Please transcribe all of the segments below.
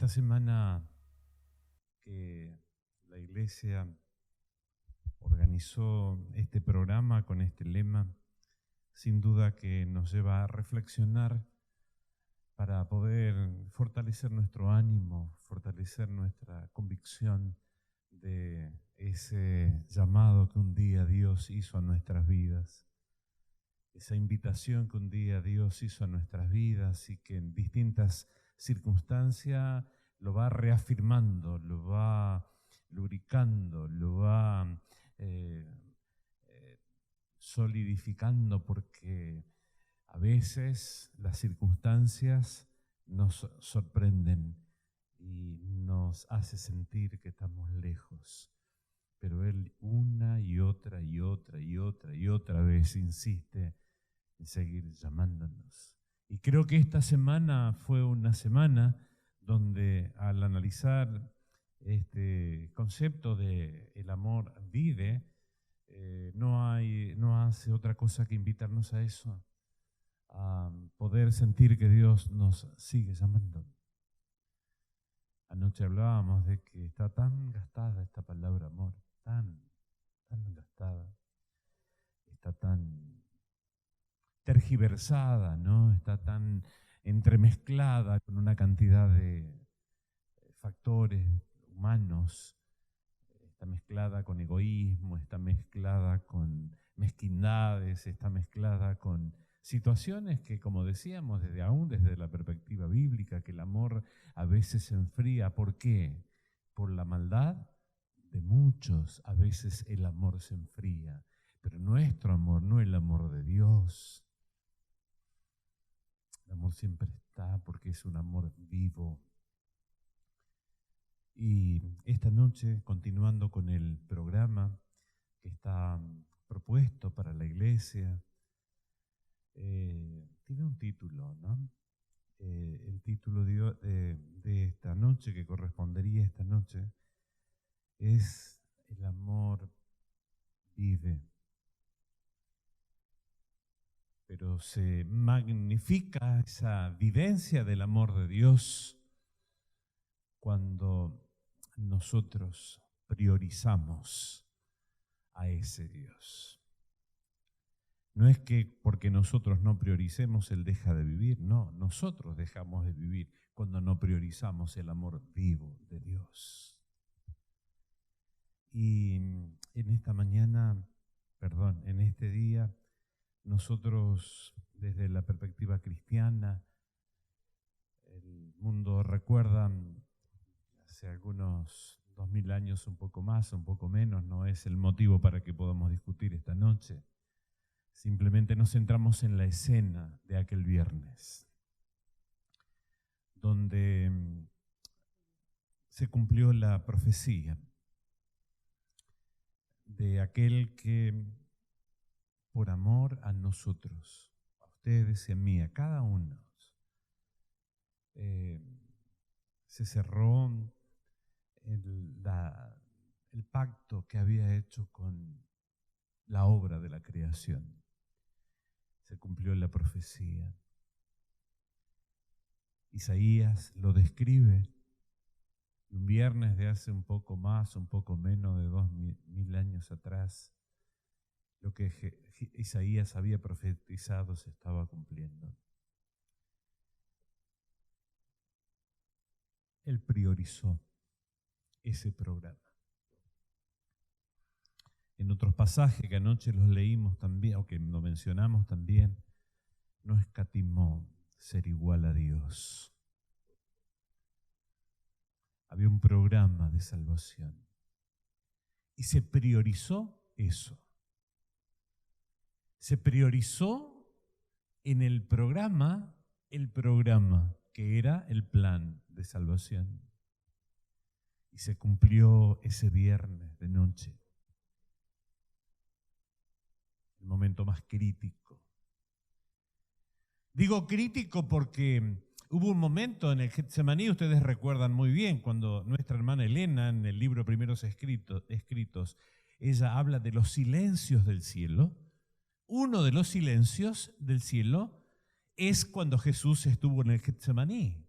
Esta semana que la Iglesia organizó este programa con este lema, sin duda que nos lleva a reflexionar para poder fortalecer nuestro ánimo, fortalecer nuestra convicción de ese llamado que un día Dios hizo a nuestras vidas, esa invitación que un día Dios hizo a nuestras vidas y que en distintas circunstancias lo va reafirmando, lo va lubricando, lo va solidificando, porque a veces las circunstancias nos sorprenden y nos hace sentir que estamos lejos. Pero Él una y otra y otra y otra y otra vez insiste en seguir llamándonos. Y creo que esta semana fue una semana donde al analizar este concepto de el amor vive, no hace otra cosa que invitarnos a eso, a poder sentir que Dios nos sigue llamando. Anoche hablábamos de que está tan gastada esta palabra amor, tan gastada, está tan tergiversada, ¿no? Está tan entremezclada con una cantidad de factores humanos, está mezclada con egoísmo, está mezclada con mezquindades, está mezclada con situaciones que, como decíamos, desde la perspectiva bíblica, que el amor a veces se enfría. ¿Por qué? Por la maldad de muchos, a veces el amor se enfría. Pero nuestro amor, no el amor de Dios. El amor siempre está porque es un amor vivo. Y esta noche, continuando con el programa que está propuesto para la iglesia, tiene un título, ¿no? El título de esta noche, que correspondería a esta noche, es El amor vive. Pero se magnifica esa vivencia del amor de Dios cuando nosotros priorizamos a ese Dios. No es que porque nosotros no prioricemos, Él deja de vivir. No, nosotros dejamos de vivir cuando no priorizamos el amor vivo de Dios. Y en este día, nosotros desde la perspectiva cristiana, el mundo recuerda hace algunos 2000 años, un poco más, un poco menos, no es el motivo para que podamos discutir esta noche. Simplemente nos centramos en la escena de aquel viernes, donde se cumplió la profecía de aquel que, por amor a nosotros, a ustedes y a mí, a cada uno, se cerró el pacto que había hecho con la obra de la creación. Se cumplió la profecía. Isaías lo describe. Un viernes de hace un poco más, un poco menos de 2000 años atrás, lo que Isaías había profetizado se estaba cumpliendo. Él priorizó ese programa. En otros pasajes que anoche los leímos también, o que lo mencionamos también, no escatimó ser igual a Dios. Había un programa de salvación y se priorizó eso. Se priorizó en el programa que era el plan de salvación. Y se cumplió ese viernes de noche. El momento más crítico. Digo crítico porque hubo un momento en el Getsemaní, ustedes recuerdan muy bien, cuando nuestra hermana Elena, en el libro Primeros Escritos, ella habla de los silencios del cielo. Uno de los silencios del cielo es cuando Jesús estuvo en el Getsemaní.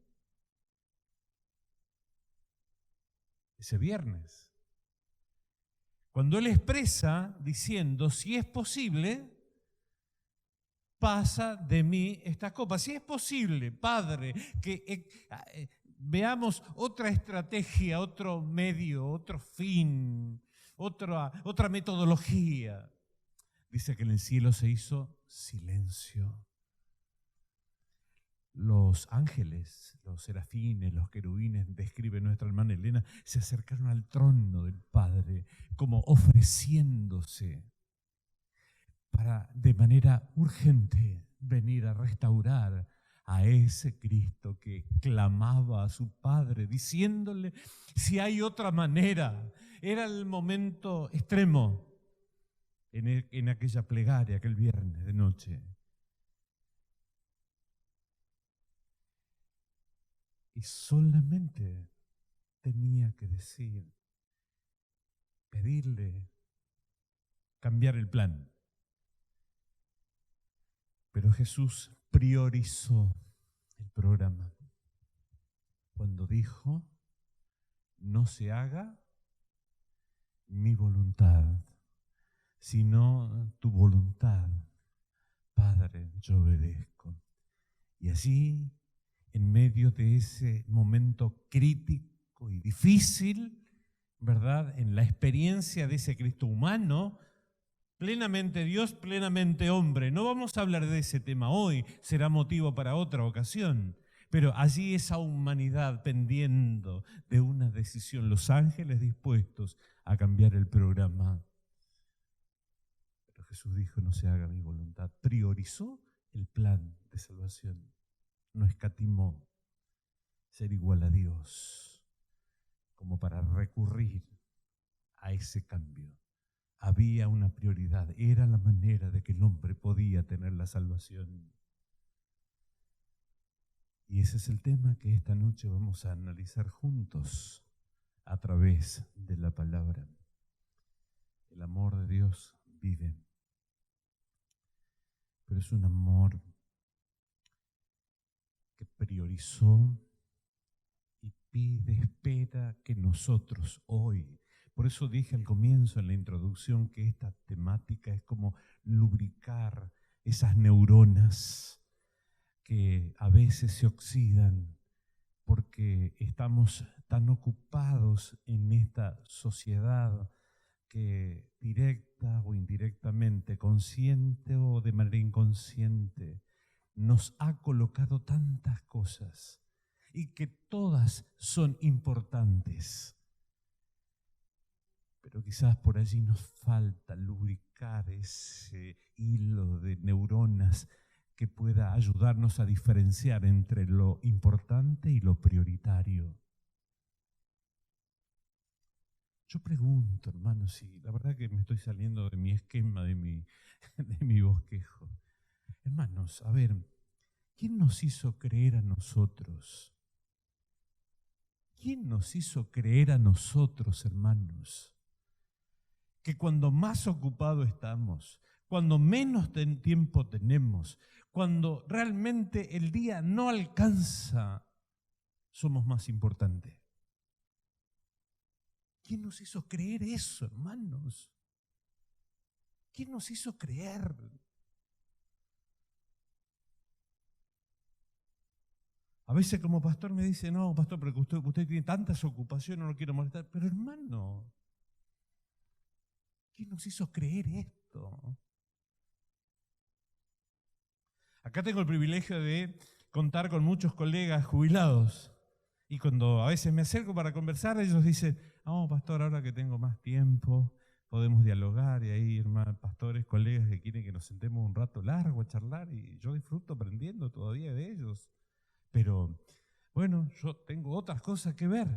ese viernes. Cuando Él expresa diciendo, si es posible, pasa de mí esta copa. Si es posible, Padre, que veamos otra estrategia, otro medio, otro fin, otra metodología. Dice que en el cielo se hizo silencio. Los ángeles, los serafines, los querubines, describe nuestra hermana Elena, se acercaron al trono del Padre como ofreciéndose para de manera urgente venir a restaurar a ese Cristo que clamaba a su Padre, diciéndole si hay otra manera. Era el momento extremo en aquella plegaria, aquel viernes de noche. Y solamente tenía que pedirle cambiar el plan. Pero Jesús priorizó el programa cuando dijo, no se haga mi voluntad, sino tu voluntad. Padre, yo obedezco. Y así, en medio de ese momento crítico y difícil, ¿verdad? En la experiencia de ese Cristo humano, plenamente Dios, plenamente hombre. No vamos a hablar de ese tema hoy, será motivo para otra ocasión. Pero allí esa humanidad pendiendo de una decisión, los ángeles dispuestos a cambiar el programa. Pero Jesús dijo, no se haga mi voluntad. Priorizó el plan de salvación. No escatimó ser igual a Dios como para recurrir a ese cambio. Había una prioridad, era la manera de que el hombre podía tener la salvación. Y ese es el tema que esta noche vamos a analizar juntos a través de la palabra. El amor de Dios vive, pero es un amor que priorizó y pide, espera que nosotros hoy. Por eso dije al comienzo en la introducción que esta temática es como lubricar esas neuronas que a veces se oxidan porque estamos tan ocupados en esta sociedad que directa o indirectamente, consciente o de manera inconsciente, nos ha colocado tantas cosas y que todas son importantes. Pero quizás por allí nos falta lubricar ese hilo de neuronas que pueda ayudarnos a diferenciar entre lo importante y lo prioritario. Yo pregunto, hermanos, si la verdad que me estoy saliendo de mi esquema, de mi bosquejo. Hermanos, a ver, ¿quién nos hizo creer a nosotros? ¿Quién nos hizo creer a nosotros, hermanos? Que cuando más ocupados estamos, cuando menos tiempo tenemos, cuando realmente el día no alcanza, somos más importantes. ¿Quién nos hizo creer eso, hermanos? ¿Quién nos hizo creer? A veces como pastor me dice, no, pastor, pero usted tiene tantas ocupaciones, no lo quiero molestar. Pero hermano, ¿quién nos hizo creer esto? Acá tengo el privilegio de contar con muchos colegas jubilados. Y cuando a veces me acerco para conversar, ellos dicen, no, pastor, ahora que tengo más tiempo, podemos dialogar. Y hay hermanos, pastores, colegas que quieren que nos sentemos un rato largo a charlar. Y yo disfruto aprendiendo todavía de ellos. Pero, bueno, yo tengo otras cosas que ver.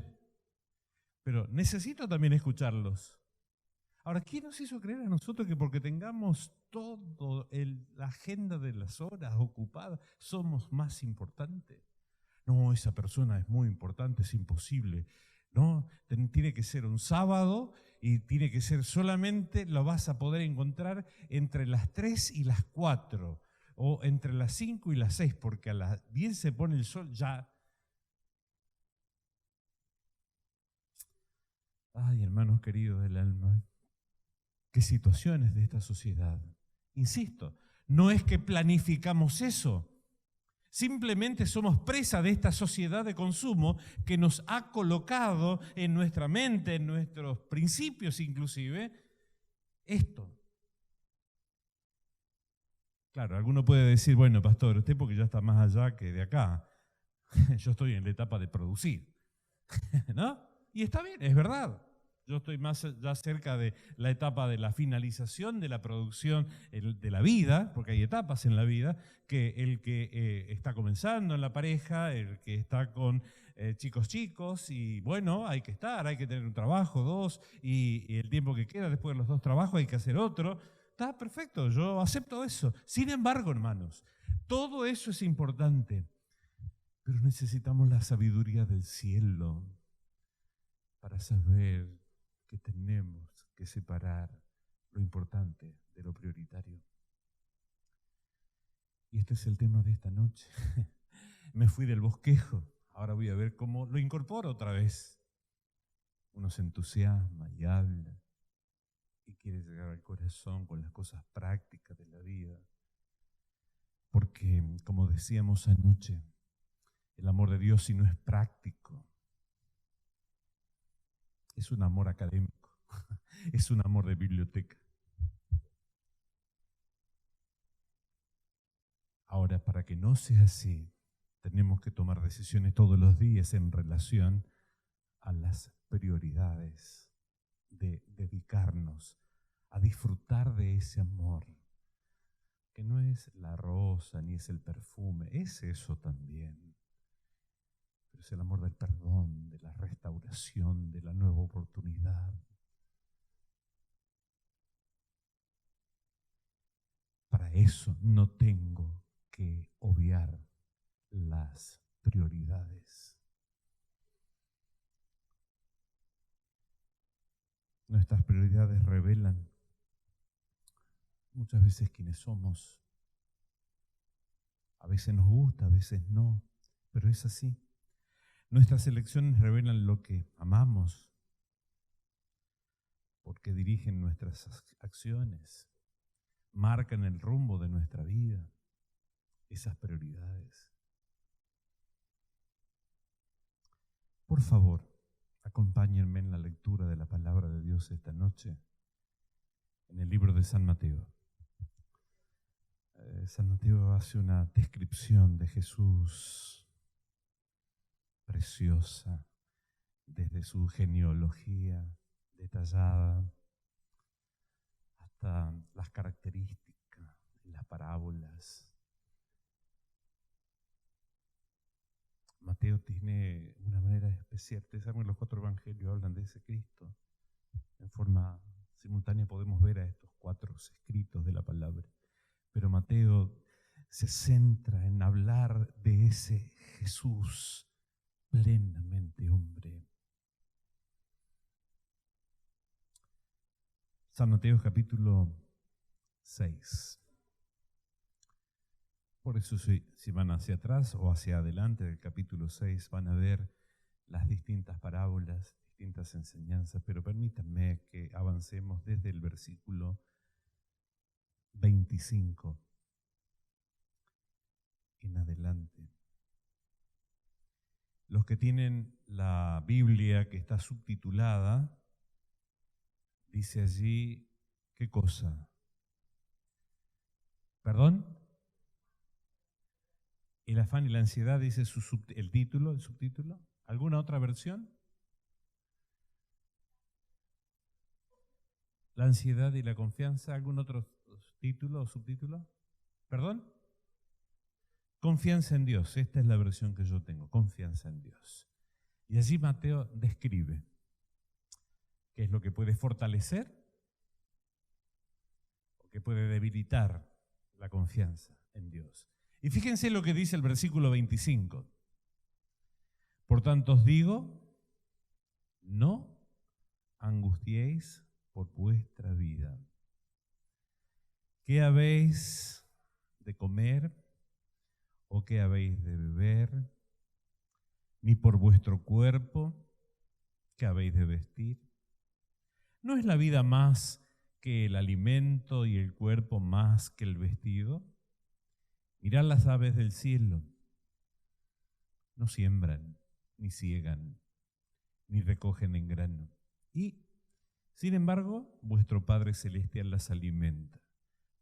Pero necesito también escucharlos. Ahora, ¿quién nos hizo creer a nosotros que porque tengamos toda la agenda de las horas ocupada, somos más importantes? No, esa persona es muy importante, es imposible. No, tiene que ser un sábado y tiene que ser solamente, lo vas a poder encontrar entre las 3 y las 4 o entre las 5 y las 6, porque a las 10 se pone el sol ya. Ay, hermanos queridos del alma, qué situaciones de esta sociedad. Insisto, no es que planificamos eso, simplemente somos presa de esta sociedad de consumo que nos ha colocado en nuestra mente, en nuestros principios inclusive, esto. Claro, alguno puede decir, bueno, pastor, usted porque ya está más allá que de acá. Yo estoy en la etapa de producir, ¿no? Y está bien, es verdad. Yo estoy más ya cerca de la etapa de la finalización de la producción de la vida, porque hay etapas en la vida, que el que está comenzando en la pareja, el que está con chicos, y bueno, hay que estar, hay que tener un trabajo, dos, y el tiempo que queda después de los dos trabajos hay que hacer otro. Está perfecto, yo acepto eso. Sin embargo, hermanos, todo eso es importante, pero necesitamos la sabiduría del cielo para saber que tenemos que separar lo importante de lo prioritario. Y este es el tema de esta noche. Me fui del bosquejo, ahora voy a ver cómo lo incorporo otra vez. Uno se entusiasma y habla y quiere llegar al corazón con las cosas prácticas de la vida. Porque, como decíamos anoche, el amor de Dios, si no es práctico, es un amor académico, es un amor de biblioteca. Ahora, para que no sea así, tenemos que tomar decisiones todos los días en relación a las prioridades de dedicarnos a disfrutar de ese amor, que no es la rosa ni es el perfume, es eso también, pero es el amor del perdón, de la restauración, de la nueva oportunidad. Para eso no tengo que obviar las prioridades. Nuestras prioridades revelan muchas veces quiénes somos. A veces nos gusta, a veces no, pero es así. Nuestras elecciones revelan lo que amamos, porque dirigen nuestras acciones, marcan el rumbo de nuestra vida, esas prioridades. Por favor, acompáñenme en la lectura de la palabra de Dios esta noche, en el libro de San Mateo. San Mateo hace una descripción de Jesús preciosa, desde su genealogía detallada hasta las características, las parábolas. Mateo tiene una manera especial. Ustedes saben que los 4 evangelios hablan de ese Cristo. En forma simultánea podemos ver a estos 4 escritos de la palabra. Pero Mateo se centra en hablar de ese Jesús plenamente hombre. San Mateo capítulo 6. Por eso si van hacia atrás o hacia adelante del capítulo 6 van a ver las distintas parábolas, distintas enseñanzas, pero permítanme que avancemos desde el versículo 25 en adelante. Los que tienen la Biblia que está subtitulada, dice allí, ¿qué cosa? ¿Perdón? El afán y la ansiedad, dice el título, el subtítulo. ¿Alguna otra versión? La ansiedad y la confianza, ¿algún otro título o subtítulo? ¿Perdón? Confianza en Dios, esta es la versión que yo tengo, confianza en Dios. Y allí Mateo describe qué es lo que puede fortalecer o que puede debilitar la confianza en Dios. Y fíjense lo que dice el versículo 25. Por tanto os digo, no angustiéis por vuestra vida. ¿Qué habéis de comer o qué habéis de beber? Ni por vuestro cuerpo, ¿qué habéis de vestir? ¿No es la vida más que el alimento y el cuerpo más que el vestido? Mirad las aves del cielo. No siembran, ni ciegan, ni recogen en grano. Y, sin embargo, vuestro Padre Celestial las alimenta.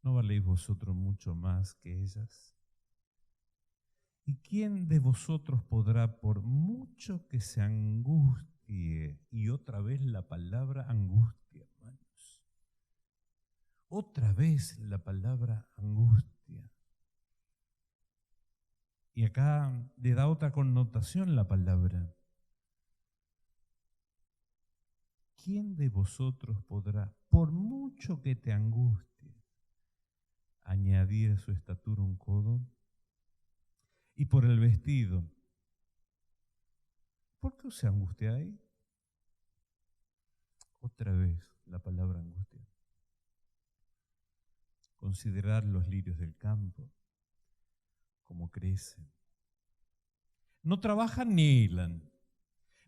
¿No valéis vosotros mucho más que ellas? ¿Y quién de vosotros podrá, por mucho que se angustie, y otra vez la palabra angustia, hermanos, otra vez la palabra angustia? Y acá le da otra connotación la palabra. ¿Quién de vosotros podrá, por mucho que te angustie, añadir a su estatura un codo? Y por el vestido, ¿por qué os angustiáis? Otra vez la palabra angustia. Considerad los lirios del campo, cómo crecen. No trabajan ni hilan,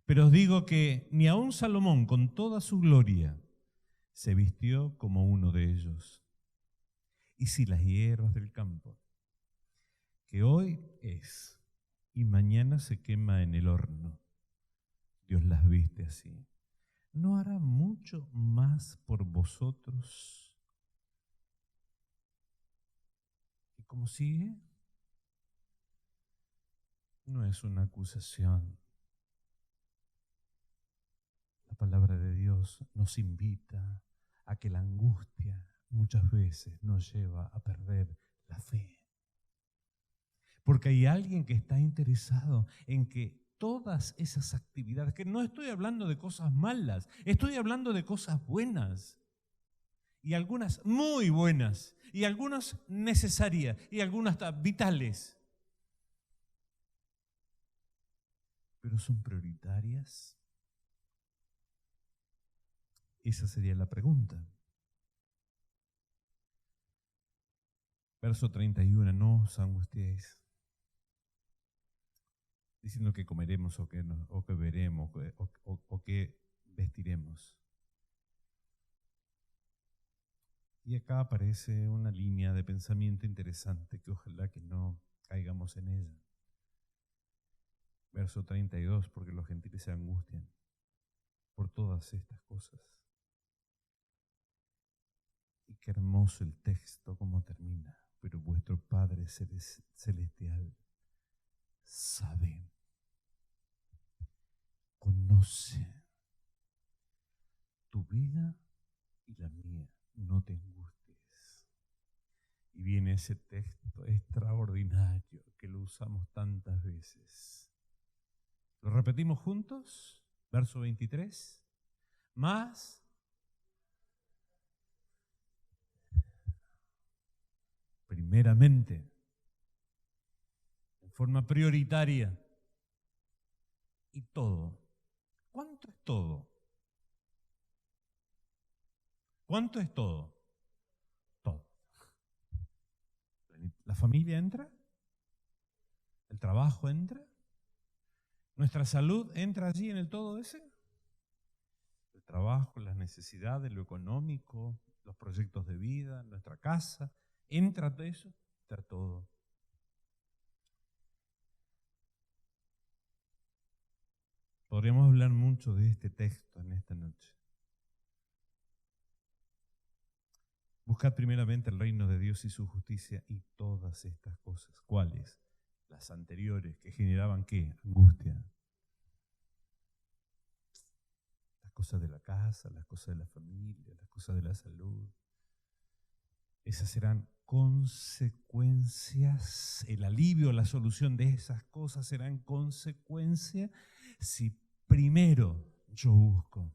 pero os digo que ni aun Salomón, con toda su gloria, se vistió como uno de ellos. Y si las hierbas del campo, que hoy es y mañana se quema en el horno, Dios las viste así, ¿no hará mucho más por vosotros? ¿Y cómo sigue? No es una acusación. La palabra de Dios nos invita a que la angustia muchas veces nos lleva a perder la fe. Porque hay alguien que está interesado en que todas esas actividades, que no estoy hablando de cosas malas, estoy hablando de cosas buenas, y algunas muy buenas, y algunas necesarias, y algunas vitales, pero son prioritarias. Esa sería la pregunta. Verso 31, no os angustiéis, diciendo que comeremos o que veremos o que vestiremos. Y acá aparece una línea de pensamiento interesante que ojalá que no caigamos en ella. Verso 32, porque los gentiles se angustian por todas estas cosas. Y qué hermoso el texto, cómo termina. Pero vuestro Padre Celestial sabe, conoce tu vida y la mía. No te angusties. Y viene ese texto extraordinario que lo usamos tantas veces. ¿Lo repetimos juntos? Verso 23. Más primeramente, en forma prioritaria, y todo. ¿Cuánto es todo? ¿Cuánto es todo? Todo. ¿La familia entra? ¿El trabajo entra? ¿Nuestra salud entra allí en el todo ese? El trabajo, las necesidades, lo económico, los proyectos de vida, nuestra casa, ¿entra todo eso? Entra todo. Podríamos hablar mucho de este texto en esta noche. Buscad primeramente el reino de Dios y su justicia y todas estas cosas. ¿Cuáles? Las anteriores, que generaban ¿qué? Angustia. Las cosas de la casa, las cosas de la familia, las cosas de la salud. Esas serán consecuencias, el alivio, la solución de esas cosas serán consecuencia si primero yo busco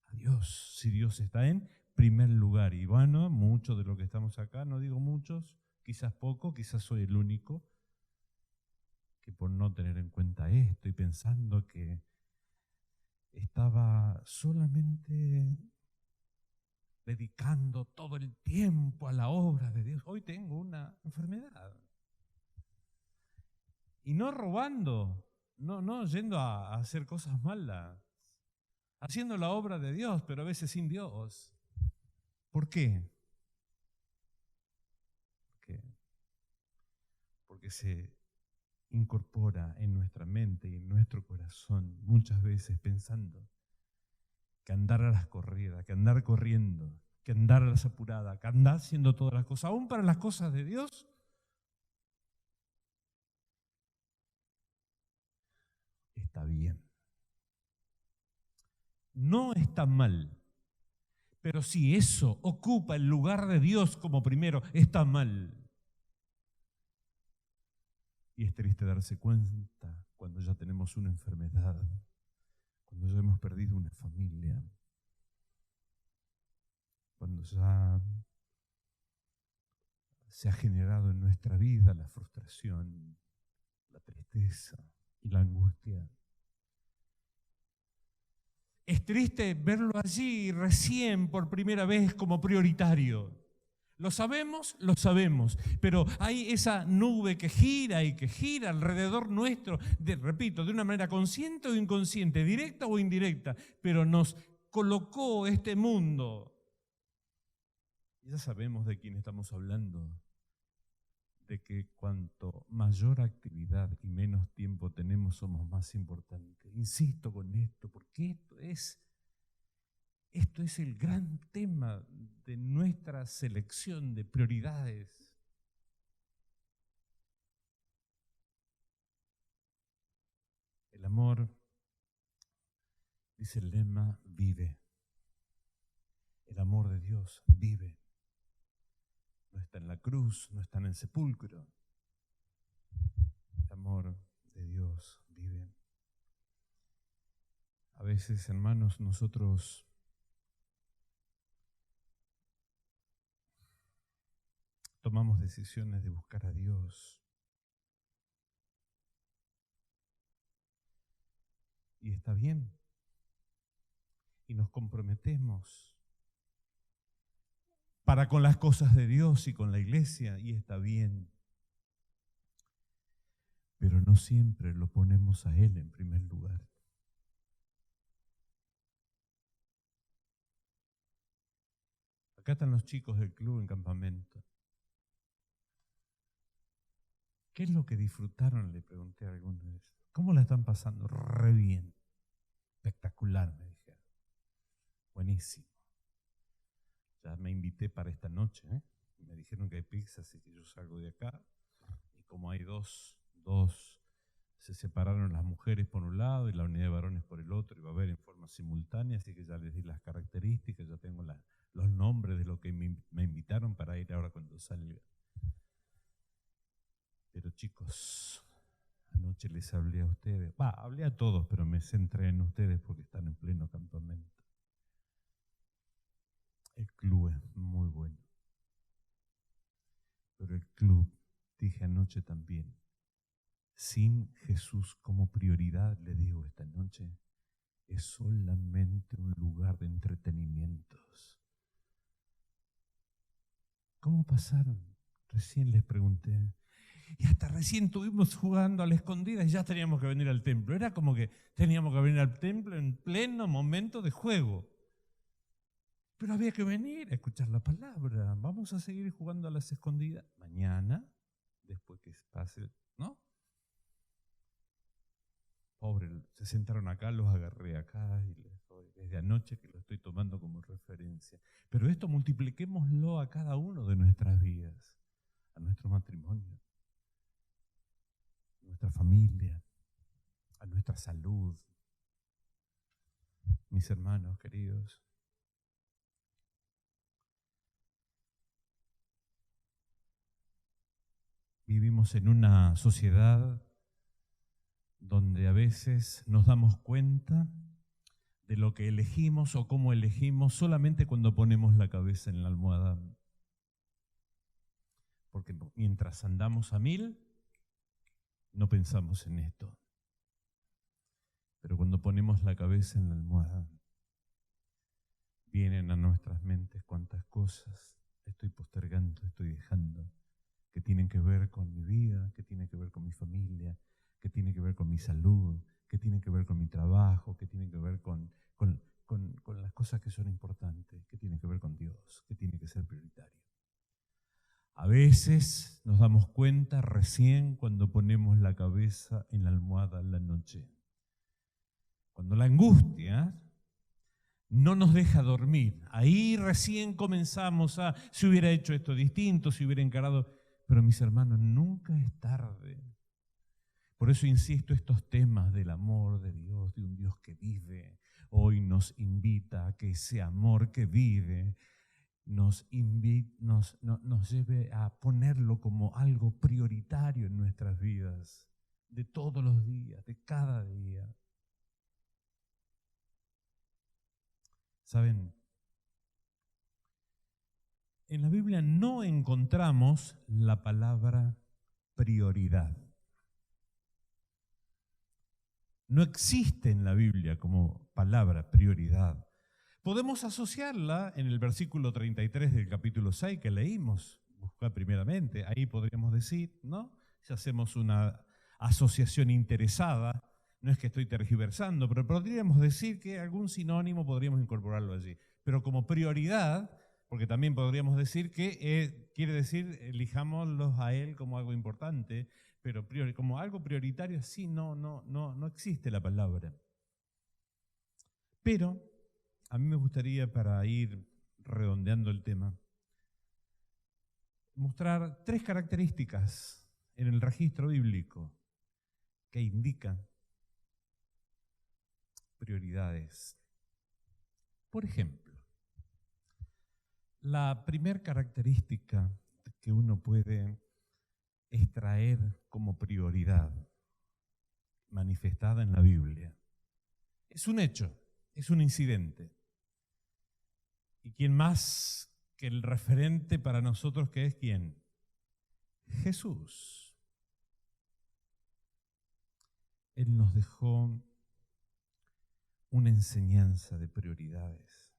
a Dios, si Dios está en primer lugar. Y bueno, muchos de los que estamos acá, no digo muchos, quizás poco, quizás soy el único, que por no tener en cuenta esto y pensando que estaba solamente dedicando todo el tiempo a la obra de Dios. Hoy tengo una enfermedad. Y no robando, no yendo a hacer cosas malas, haciendo la obra de Dios, pero a veces sin Dios. ¿Por qué? Porque se incorpora en nuestra mente y en nuestro corazón muchas veces pensando que andar a las corridas, que andar corriendo, que andar a las apuradas, que andar haciendo todas las cosas, aún para las cosas de Dios, está bien. No está mal, pero si eso ocupa el lugar de Dios como primero, está mal. Y es triste darse cuenta cuando ya tenemos una enfermedad, cuando ya hemos perdido una familia, cuando ya se ha generado en nuestra vida la frustración, la tristeza y la angustia. Es triste verlo allí recién por primera vez como prioritario. Lo sabemos, pero hay esa nube que gira y que gira alrededor nuestro, repito, de una manera consciente o inconsciente, directa o indirecta, pero nos colocó este mundo. Ya sabemos de quién estamos hablando, de que cuanto mayor actividad y menos tiempo tenemos, somos más importantes. Insisto con esto, porque esto es el gran tema de nuestra selección de prioridades. El amor, dice el lema, vive. El amor de Dios vive. No está en la cruz, no está en el sepulcro. El amor de Dios vive. A veces, hermanos, nosotros tomamos decisiones de buscar a Dios. Y está bien. Y nos comprometemos para con las cosas de Dios y con la iglesia, y está bien. Pero no siempre lo ponemos a Él en primer lugar. Acá están los chicos del club en campamento. ¿Qué es lo que disfrutaron? Le pregunté a algunos de ellos. ¿Cómo la están pasando? Re bien. Espectacular, me dijeron. Buenísimo. Ya me invité para esta noche, ¿eh? Me dijeron que hay pizza, así que yo salgo de acá. Y como hay dos, se separaron las mujeres por un lado y la unidad de varones por el otro, y va a haber en forma simultánea, así que ya les di las características, ya tengo los nombres de lo que me invitaron para ir ahora cuando salga. Pero chicos, anoche les hablé a ustedes, hablé a todos, pero me centré en ustedes porque están en pleno campamento. El club es muy bueno, pero el club, dije anoche también, sin Jesús como prioridad, le digo esta noche, es solamente un lugar de entretenimientos. ¿Cómo pasaron? Recién les pregunté. Y hasta recién estuvimos jugando a la escondida y ya teníamos que venir al templo. Era como que teníamos que venir al templo en pleno momento de juego. Pero había que venir a escuchar la palabra. Vamos a seguir jugando a las escondidas mañana, después que pase, ¿no? Pobre, se sentaron acá, los agarré acá y desde anoche que lo estoy tomando como referencia. Pero esto multipliquémoslo a cada uno de nuestras vidas, a nuestro matrimonio, a nuestra familia, a nuestra salud. Mis hermanos queridos, vivimos en una sociedad donde a veces nos damos cuenta de lo que elegimos o cómo elegimos solamente cuando ponemos la cabeza en la almohada. Porque mientras andamos a 1000, no pensamos en esto. Pero cuando ponemos la cabeza en la almohada, vienen a nuestras mentes cuántas cosas estoy postergando, estoy dejando, que tienen que ver con mi vida, que tienen que ver con mi familia, que tienen que ver con mi salud, que tienen que ver con mi trabajo, que tienen que ver con con las cosas que son importantes, que tienen que ver con Dios, que tiene que ser prioritario. A veces nos damos cuenta recién cuando ponemos la cabeza en la almohada en la noche. Cuando la angustia no nos deja dormir. Ahí recién comenzamos a, si hubiera hecho esto distinto, si hubiera encarado. Pero mis hermanos, nunca es tarde. Por eso insisto, estos temas del amor de Dios, de un Dios que vive, hoy nos invita a que ese amor que vive nos lleve a ponerlo como algo prioritario en nuestras vidas, de todos los días, de cada día. ¿Saben? En la Biblia no encontramos la palabra prioridad. No existe en la Biblia como palabra prioridad. Podemos asociarla en el versículo 33 del capítulo 6 que leímos, buscar primeramente, ahí podríamos decir, ¿no? Si hacemos una asociación interesada, no es que estoy tergiversando, pero podríamos decir que algún sinónimo podríamos incorporarlo allí. Pero como prioridad, porque también podríamos decir que quiere decir elijámoslos a Él como algo importante, pero como algo prioritario, sí, no existe la palabra. Pero a mí me gustaría, para ir redondeando el tema, mostrar 3 características en el registro bíblico que indican prioridades. Por ejemplo, la primera característica que uno puede extraer como prioridad manifestada en la Biblia es un hecho, es un incidente. ¿Y quién más que el referente para nosotros, que es quién? Jesús. Él nos dejó una enseñanza de prioridades.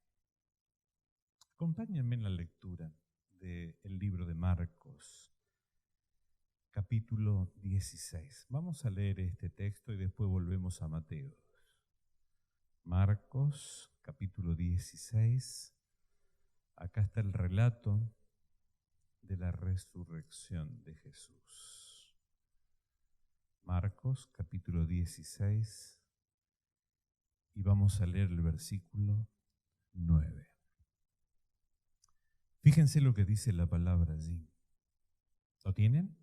Acompáñenme en la lectura del libro de Marcos, capítulo 16. Vamos a leer este texto y después volvemos a Mateo. Marcos, capítulo 16. Acá está el relato de la resurrección de Jesús. Marcos, capítulo 16. Y vamos a leer el versículo 9. Fíjense lo que dice la palabra allí. ¿Lo tienen?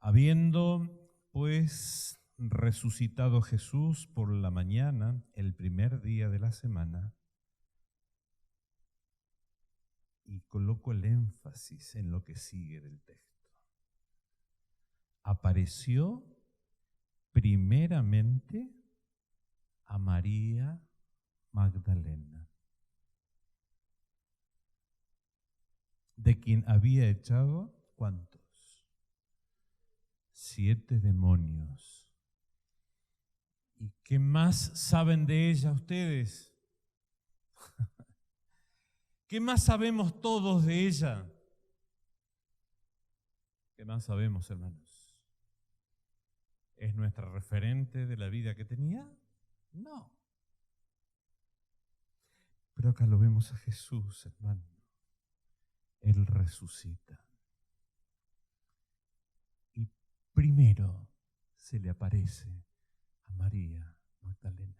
Habiendo, pues, resucitado Jesús por la mañana, el primer día de la semana, y coloco el énfasis en lo que sigue del texto, apareció primeramente a María Magdalena, de quien había echado, ¿cuántos? 7 demonios. ¿Y qué más saben de ella ustedes? ¿Qué más sabemos todos de ella? ¿Qué más sabemos, hermanos? ¿Es nuestra referente de la vida que tenía? No. Pero acá lo vemos a Jesús, hermano. Él resucita. Y primero se le aparece a María Magdalena.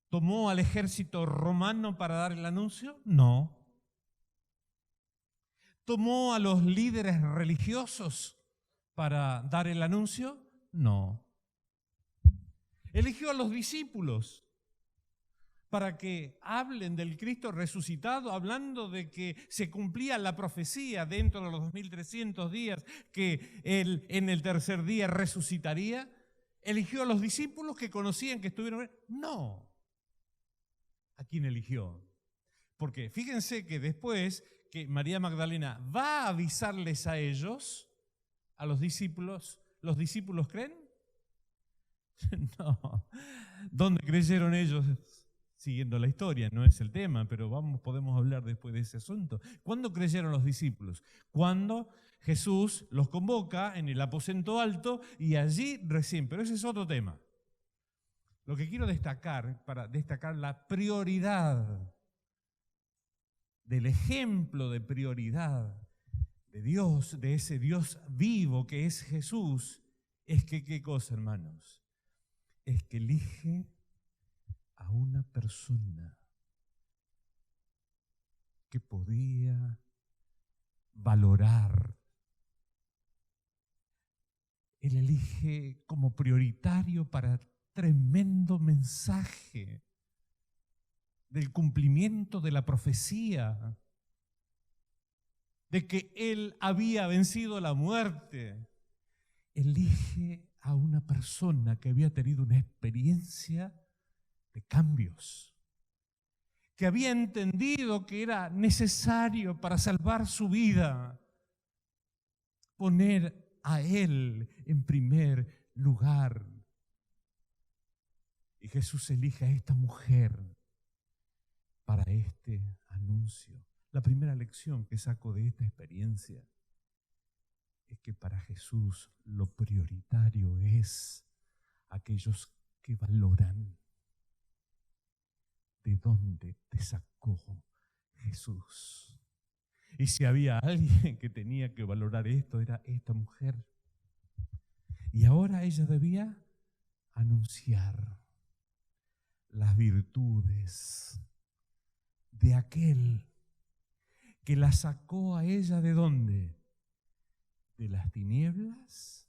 ¿Tomó al ejército romano para dar el anuncio? No. ¿Tomó a los líderes religiosos para dar el anuncio? No. Eligió a los discípulos para que hablen del Cristo resucitado, hablando de que se cumplía la profecía dentro de los 2300 días que Él en el tercer día resucitaría. ¿Eligió a los discípulos que conocían que estuvieron? No. ¿A quién eligió? Porque fíjense que después que María Magdalena va a avisarles a ellos, a los discípulos creen? No. ¿Dónde creyeron ellos? Siguiendo la historia, no es el tema, pero podemos hablar después de ese asunto. ¿Cuándo creyeron los discípulos? Cuando Jesús los convoca en el aposento alto y allí recién, pero ese es otro tema. Lo que quiero destacar, para destacar la prioridad del ejemplo de prioridad de Dios, de ese Dios vivo que es Jesús, es que, ¿qué cosa, hermanos? Es que elige a una persona que podía valorar. Él elige como prioritario para tremendo mensaje del cumplimiento de la profecía, de que Él había vencido la muerte. Elige a una persona que había tenido una experiencia de cambios, que había entendido que era necesario para salvar su vida poner a Él en primer lugar. Y Jesús elige a esta mujer para este anuncio. La primera lección que saco de esta experiencia es que para Jesús lo prioritario es aquellos que valoran de dónde te sacó Jesús. Y si había alguien que tenía que valorar esto, era esta mujer. Y ahora ella debía anunciar las virtudes de aquel que la sacó a ella ¿de dónde? De las tinieblas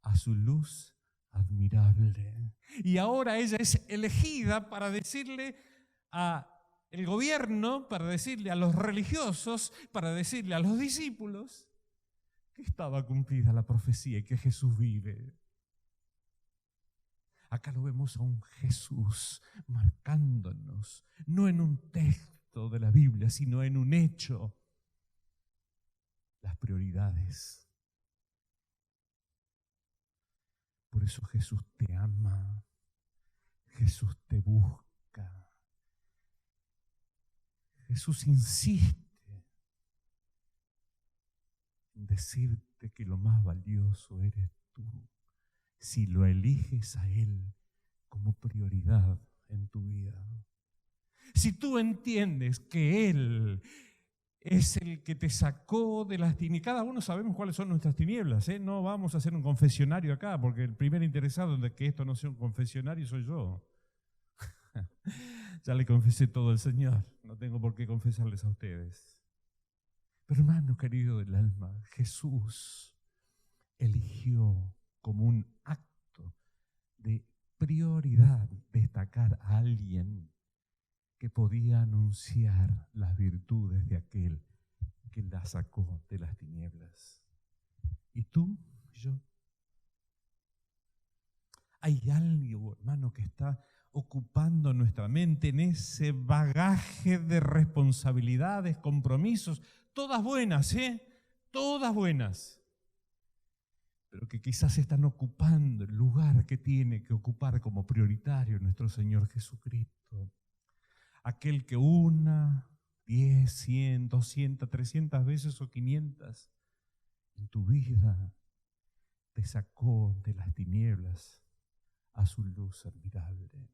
a su luz admirable. Y ahora ella es elegida para decirle a el gobierno, para decirle a los religiosos, para decirle a los discípulos que estaba cumplida la profecía y que Jesús vive. Acá lo vemos a un Jesús marcándonos, no en un texto de la Biblia, sino en un hecho, las prioridades. Por eso Jesús te ama, Jesús te busca, Jesús insiste en decirte que lo más valioso eres tú, si lo eliges a Él como prioridad en tu vida. Si tú entiendes que Él es el que te sacó de las tinieblas. Cada uno sabemos cuáles son nuestras tinieblas, ¿eh? No vamos a hacer un confesionario acá, porque el primer interesado en que esto no sea un confesionario soy yo. Ya le confesé todo al Señor, no tengo por qué confesarles a ustedes. Pero hermano querido del alma, Jesús eligió como un acto de prioridad destacar a alguien que podía anunciar las virtudes de aquel que la sacó de las tinieblas. ¿Y tú y yo? Hay algo, hermano, que está ocupando nuestra mente en ese bagaje de responsabilidades, compromisos, todas buenas, todas buenas, pero que quizás están ocupando el lugar que tiene que ocupar como prioritario nuestro Señor Jesucristo. Aquel que 1, 10, 100, 200, 300 veces o 500 en tu vida te sacó de las tinieblas a su luz admirable.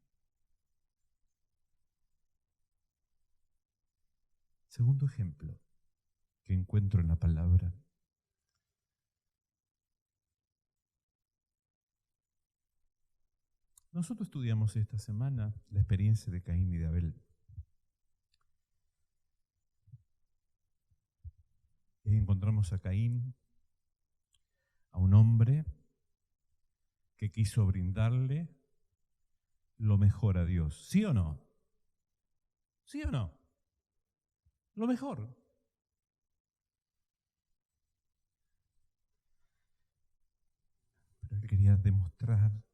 Segundo ejemplo que encuentro en la palabra. Nosotros estudiamos esta semana la experiencia de Caín y de Abel. Y encontramos a Caín, a un hombre que quiso brindarle lo mejor a Dios. ¿Sí o no? ¿Sí o no? Lo mejor. Pero él quería demostrar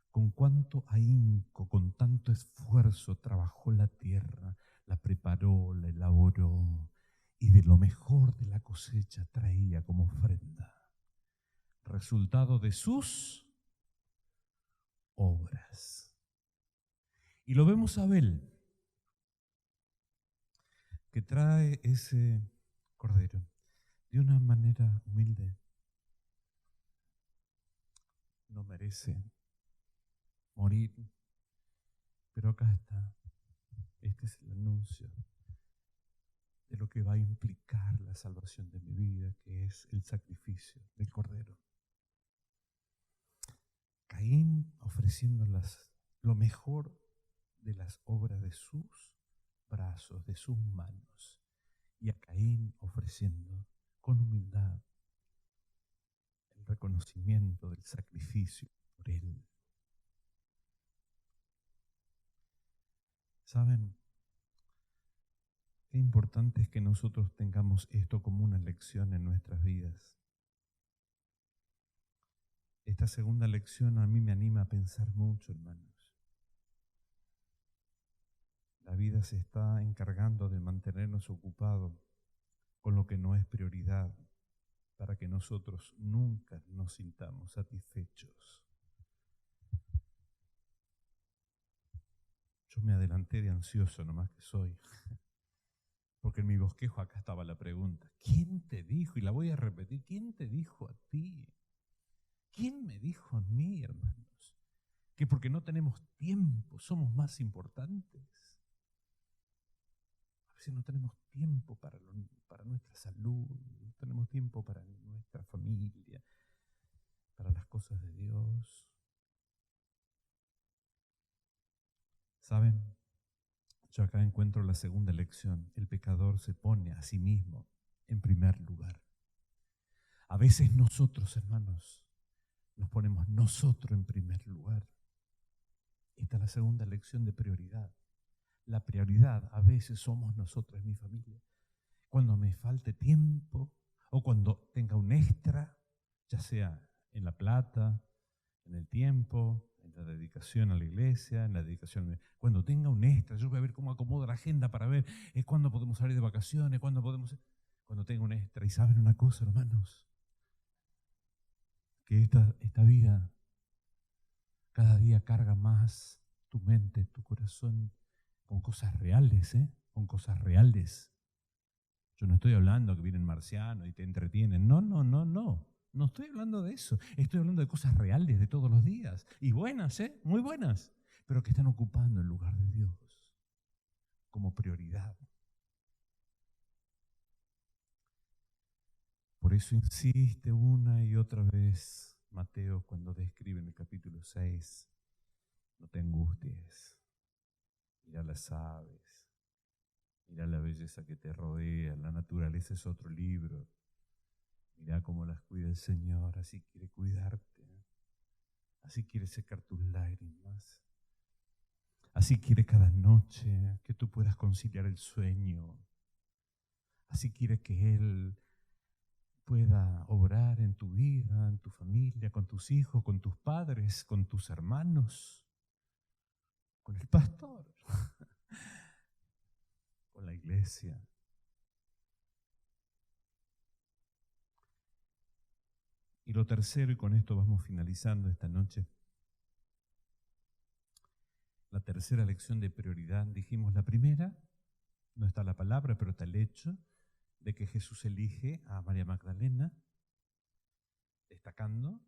con cuánto ahínco, con tanto esfuerzo trabajó la tierra, la preparó, la elaboró y de lo mejor de la cosecha traía como ofrenda. Resultado de sus obras. Y lo vemos a Abel, que trae ese cordero de una manera humilde. No merece morir. Pero acá está. Este es el anuncio de lo que va a implicar la salvación de mi vida, que es el sacrificio del Cordero. Caín ofreciendo lo mejor de las obras de sus brazos, de sus manos, y a Caín ofreciendo con humildad el reconocimiento del sacrificio por él. ¿Saben? Qué importante es que nosotros tengamos esto como una lección en nuestras vidas. Esta segunda lección a mí me anima a pensar mucho, hermanos. La vida se está encargando de mantenernos ocupados con lo que no es prioridad, para que nosotros nunca nos sintamos satisfechos. Yo me adelanté de ansioso nomás que soy, porque en mi bosquejo acá estaba la pregunta: ¿quién te dijo? Y la voy a repetir: ¿quién te dijo a ti? ¿Quién me dijo a mí, hermanos, que porque no tenemos tiempo somos más importantes? A veces no tenemos tiempo para nuestra salud, no tenemos tiempo para nuestra familia, para las cosas de Dios. ¿Saben? Yo acá encuentro la segunda lección. El pecador se pone a sí mismo en primer lugar. A veces nosotros, hermanos, nos ponemos nosotros en primer lugar. Esta es la segunda lección de prioridad. La prioridad a veces somos nosotros, mi familia. Cuando me falte tiempo o cuando tenga un extra, ya sea en la plata, en el tiempo, en la dedicación a la iglesia, en la dedicación. Cuando tenga un extra, yo voy a ver cómo acomodo la agenda para ver cuándo podemos salir de vacaciones, cuándo tenga un extra. Y saben una cosa, hermanos, que esta vida cada día carga más tu mente, tu corazón, con cosas reales, con cosas reales. Yo no estoy hablando que vienen marcianos y te entretienen. No, no, no, no. No estoy hablando de eso. Estoy hablando de cosas reales de todos los días. Y buenas, muy buenas. Pero que están ocupando el lugar de Dios como prioridad. Por eso insiste una y otra vez Mateo cuando describe en el capítulo 6: no te angusties, mira las aves, mira la belleza que te rodea, la naturaleza es otro libro. Mira cómo las cuida el Señor, así quiere cuidarte, así quiere secar tus lágrimas, así quiere cada noche que tú puedas conciliar el sueño, así quiere que Él pueda obrar en tu vida, en tu familia, con tus hijos, con tus padres, con tus hermanos, con el pastor, con la iglesia. Y lo tercero, y con esto vamos finalizando esta noche, la tercera lección de prioridad. Dijimos la primera, no está la palabra, pero está el hecho de que Jesús elige a María Magdalena, destacando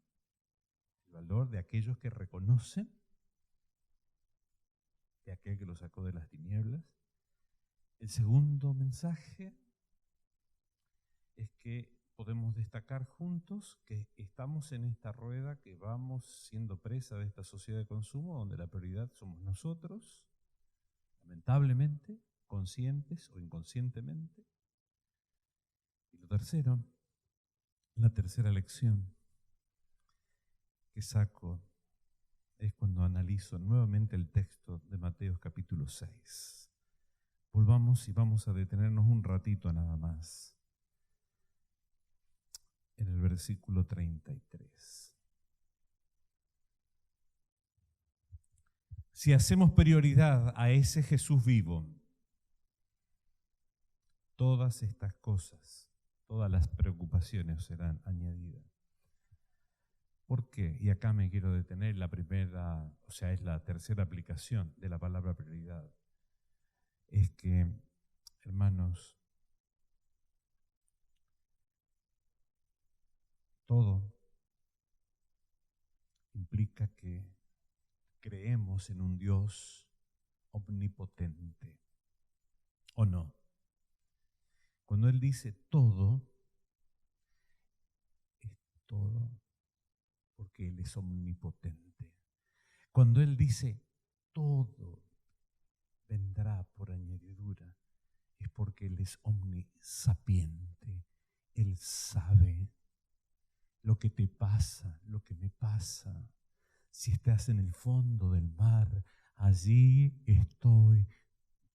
el valor de aquellos que reconocen, de aquel que lo sacó de las tinieblas. El segundo mensaje es que podemos destacar juntos que estamos en esta rueda, que vamos siendo presa de esta sociedad de consumo donde la prioridad somos nosotros, lamentablemente, conscientes o inconscientemente. Y lo tercero, la tercera lección que saco es cuando analizo nuevamente el texto de Mateo capítulo 6. Volvamos y vamos a detenernos un ratito nada más en el versículo 33. Si hacemos prioridad a ese Jesús vivo, todas estas cosas, todas las preocupaciones serán añadidas. ¿Por qué? Y acá me quiero detener, la primera, es la tercera aplicación de la palabra prioridad. Es que, hermanos, todo implica que creemos en un Dios omnipotente, ¿o no? Cuando Él dice todo, es todo porque Él es omnipotente. Cuando Él dice todo vendrá por añadidura, es porque Él es omnisapiente. Él sabe lo que te pasa, lo que me pasa. Si estás en el fondo del mar, allí estoy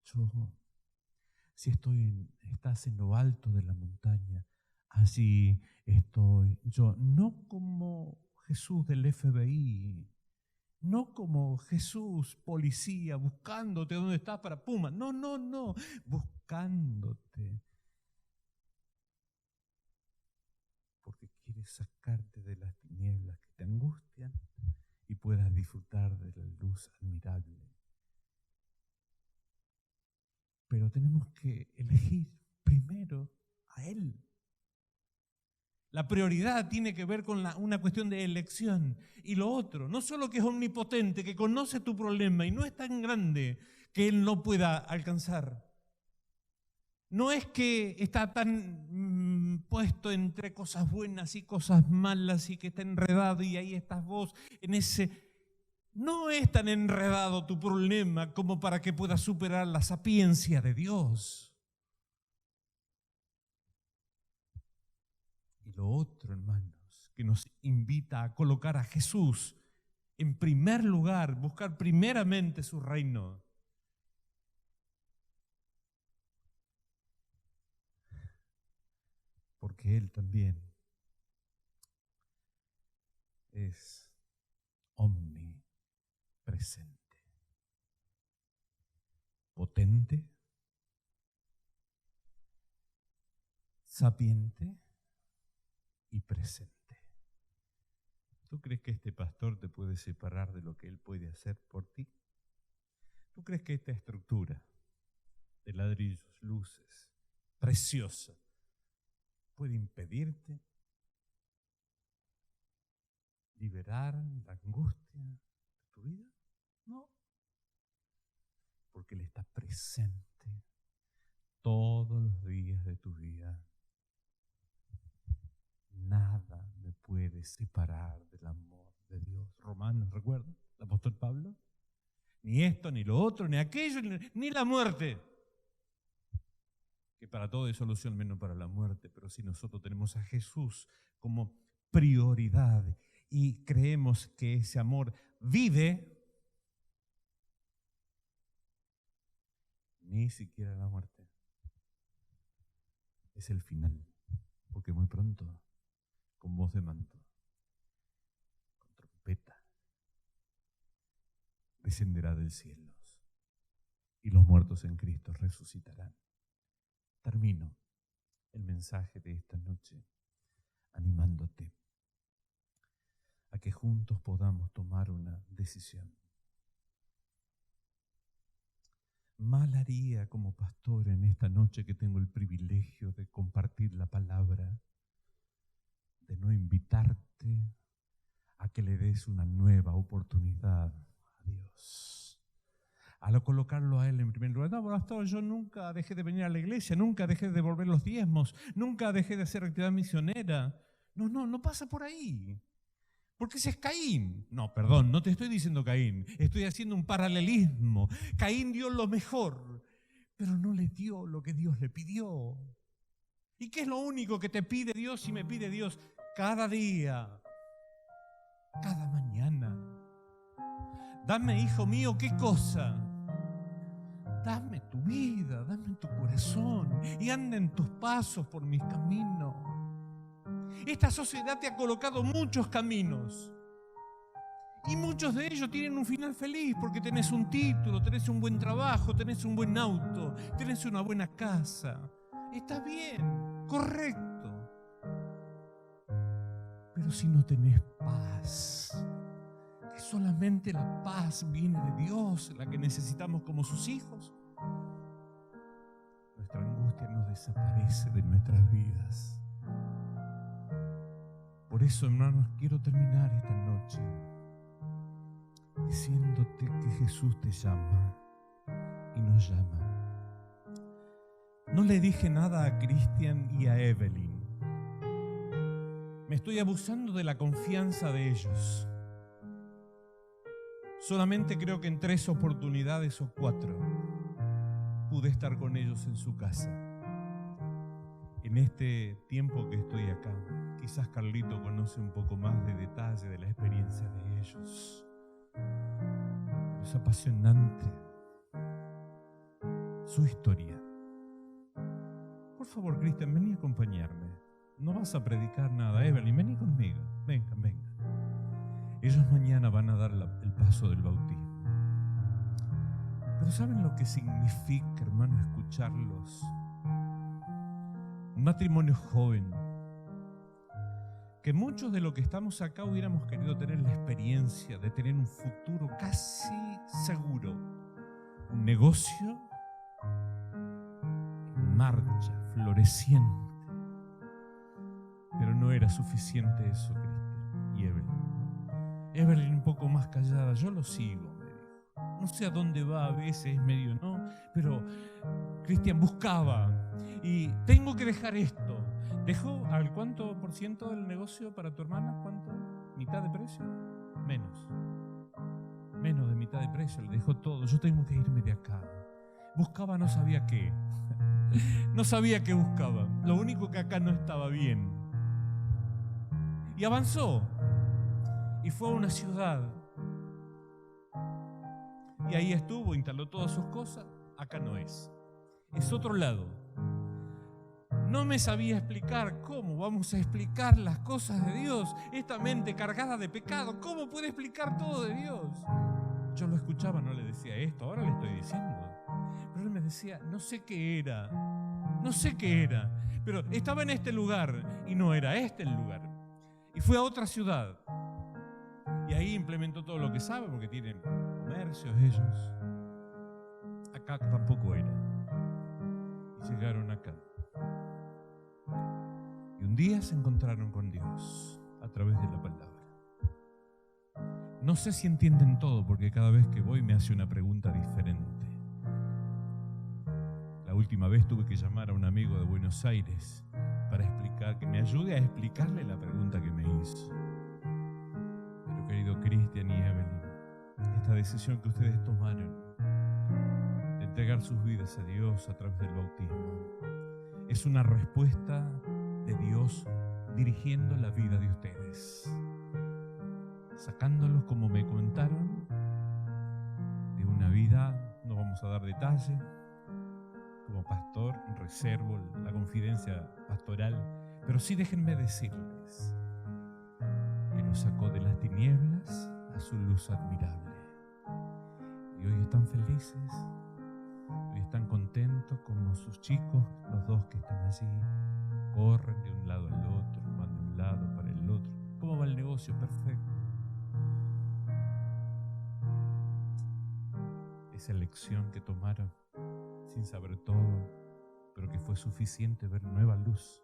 yo. Si estás en lo alto de la montaña, allí estoy yo. No como Jesús del FBI, no como Jesús policía buscándote donde estás para puma. No, buscándote. Porque quiere sacarte de las tinieblas que te angustian y puedas disfrutar de la luz admirable. Pero tenemos que elegir primero a Él. La prioridad tiene que ver con una cuestión de elección. Y lo otro, no solo que es omnipotente, que conoce tu problema y no es tan grande que Él no pueda alcanzar. No es que está tan puesto entre cosas buenas y cosas malas y que está enredado y ahí estás vos en ese... No es tan enredado tu problema como para que puedas superar la sapiencia de Dios. Y lo otro, hermanos, que nos invita a colocar a Jesús en primer lugar, buscar primeramente su reino. Porque Él también es omnipresente, potente, sapiente y presente. ¿Tú crees que este pastor te puede separar de lo que Él puede hacer por ti? ¿Tú crees que esta estructura de ladrillos, luces, preciosa, puede impedirte liberar la angustia de tu vida? No, porque Él está presente todos los días de tu vida. Nada me puede separar del amor de Dios. Romanos, ¿recuerdan? El apóstol Pablo. Ni esto, ni lo otro, ni aquello, ni la muerte. Que para todo hay solución menos para la muerte, pero si nosotros tenemos a Jesús como prioridad y creemos que ese amor vive, ni siquiera la muerte es el final, porque muy pronto, con voz de manto, con trompeta, descenderá del cielo y los muertos en Cristo resucitarán. Termino el mensaje de esta noche animándote a que juntos podamos tomar una decisión. Mal haría como pastor en esta noche que tengo el privilegio de compartir la palabra, de no invitarte a que le des una nueva oportunidad a Dios. Al colocarlo a Él en primer lugar. No, pastor, yo nunca dejé de venir a la iglesia, nunca dejé de devolver los diezmos, nunca dejé de hacer actividad misionera. No pasa por ahí. Porque ese es Caín. No, perdón, no te estoy diciendo Caín. Estoy haciendo un paralelismo. Caín dio lo mejor, pero no le dio lo que Dios le pidió. ¿Y qué es lo único que te pide Dios y me pide Dios cada día? Cada mañana. Dame, hijo mío, ¿qué cosa? Dame tu vida, dame tu corazón y anda en tus pasos por mis caminos. Esta sociedad te ha colocado muchos caminos y muchos de ellos tienen un final feliz porque tenés un título, tenés un buen trabajo, tenés un buen auto, tenés una buena casa. Está bien, correcto. Pero si no tenés paz, que solamente la paz viene de Dios, la que necesitamos como sus hijos, nuestra angustia no desaparece de nuestras vidas. Por eso, hermanos, quiero terminar esta noche diciéndote que Jesús te llama y nos llama. No le dije nada a Cristian y a Evelyn. Me estoy abusando de la confianza de ellos. Solamente creo que en 3 oportunidades o 4 pude estar con ellos en su casa. En este tiempo que estoy acá, quizás Carlito conoce un poco más de detalle de la experiencia de ellos. Pero es apasionante su historia. Por favor, Cristian, vení a acompañarme. No vas a predicar nada. Evelyn, vení conmigo. Vengan. Ellos mañana van a dar el paso del bautismo. Pero ¿saben lo que significa, hermano, escucharlos? Un matrimonio joven, que muchos de los que estamos acá hubiéramos querido tener la experiencia de tener un futuro casi seguro, un negocio en marcha, floreciente. Pero no era suficiente eso, Cristian y Evelyn. Evelyn un poco más callada, yo lo sigo, me dijo. No sé a dónde va a veces, medio no, pero Cristian buscaba y tengo que dejar esto. ¿Dejó al cuánto por ciento del negocio para tu hermana? ¿Cuánto? ¿Mitad de precio? Menos de mitad de precio, le dejó todo. Yo tengo que irme de acá. Buscaba, no sabía qué. No sabía qué buscaba. Lo único que acá no estaba bien. Y avanzó. Y fue a una ciudad. Y ahí estuvo, instaló todas sus cosas. Acá no es. Es otro lado. No me sabía explicar cómo vamos a explicar las cosas de Dios. Esta mente cargada de pecado, ¿cómo puede explicar todo de Dios? Yo lo escuchaba, no le decía esto, ahora le estoy diciendo. Pero él me decía, no sé qué era, pero estaba en este lugar y no era este el lugar. Y fue a otra ciudad. Y ahí implementó todo lo que sabe, porque tienen comercios ellos. Acá tampoco era. Y llegaron acá. Y un día se encontraron con Dios a través de la palabra. No sé si entienden todo, porque cada vez que voy me hace una pregunta diferente. La última vez tuve que llamar a un amigo de Buenos Aires para explicar, que me ayude a explicarle la pregunta que me hizo. Pero querido Cristian y Evelyn, esta decisión que ustedes tomaron de entregar sus vidas a Dios a través del bautismo es una respuesta de Dios dirigiendo la vida de ustedes, sacándolos, como me comentaron, de una vida, no vamos a dar detalle, como pastor reservo la confidencia pastoral, pero sí déjenme decirles que los sacó de las tinieblas a su luz admirable. Y hoy están felices, hoy están contentos como sus chicos, los dos que están allí, corren de un lado al otro, van de un lado para el otro. ¿Cómo va el negocio? Perfecto. Esa elección que tomaron sin saber todo, pero que fue suficiente ver nueva luz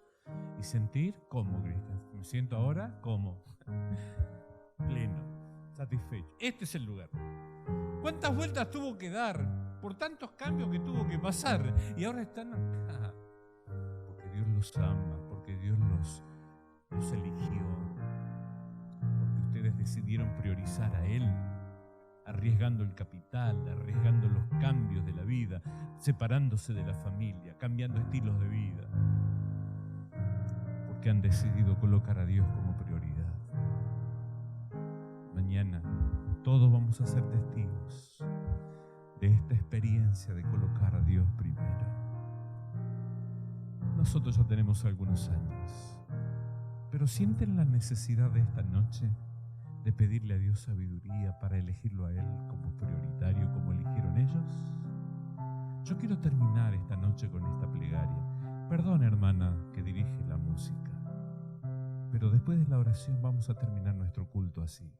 y sentir cómo, Cristian. Me siento ahora como pleno, satisfecho. Este es el lugar. ¿Cuántas vueltas tuvo que dar por tantos cambios que tuvo que pasar? Y ahora están acá. Porque Dios los ama, porque Dios los eligió, porque ustedes decidieron priorizar a Él, arriesgando el capital, arriesgando los cambios de la vida, separándose de la familia, cambiando estilos de vida, porque han decidido colocar a Dios como prioridad. Mañana todos vamos a ser testigos de esta experiencia de colocar a Dios primero. Nosotros ya tenemos algunos años, pero ¿sienten la necesidad de esta noche de pedirle a Dios sabiduría para elegirlo a Él como prioritario, como eligieron ellos? Yo quiero terminar esta noche con esta plegaria. Perdón, hermana, que dirige la música, pero después de la oración vamos a terminar nuestro culto así.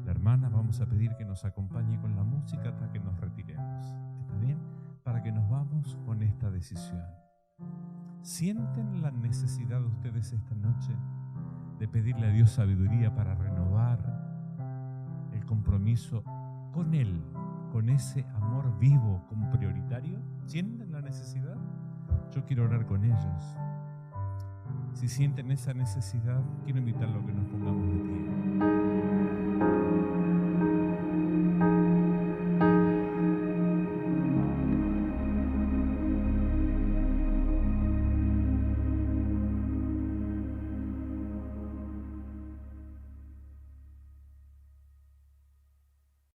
La hermana vamos a pedir que nos acompañe con la música hasta que nos retiremos. ¿Está bien? Para que nos vamos con esta decisión. ¿Sienten la necesidad de ustedes esta noche de pedirle a Dios sabiduría para renovar el el compromiso con Él, con ese amor vivo como prioritario, ¿sienten la necesidad? Yo quiero orar con ellos. Si sienten esa necesidad, quiero invitarlos a que nos pongamos de pie.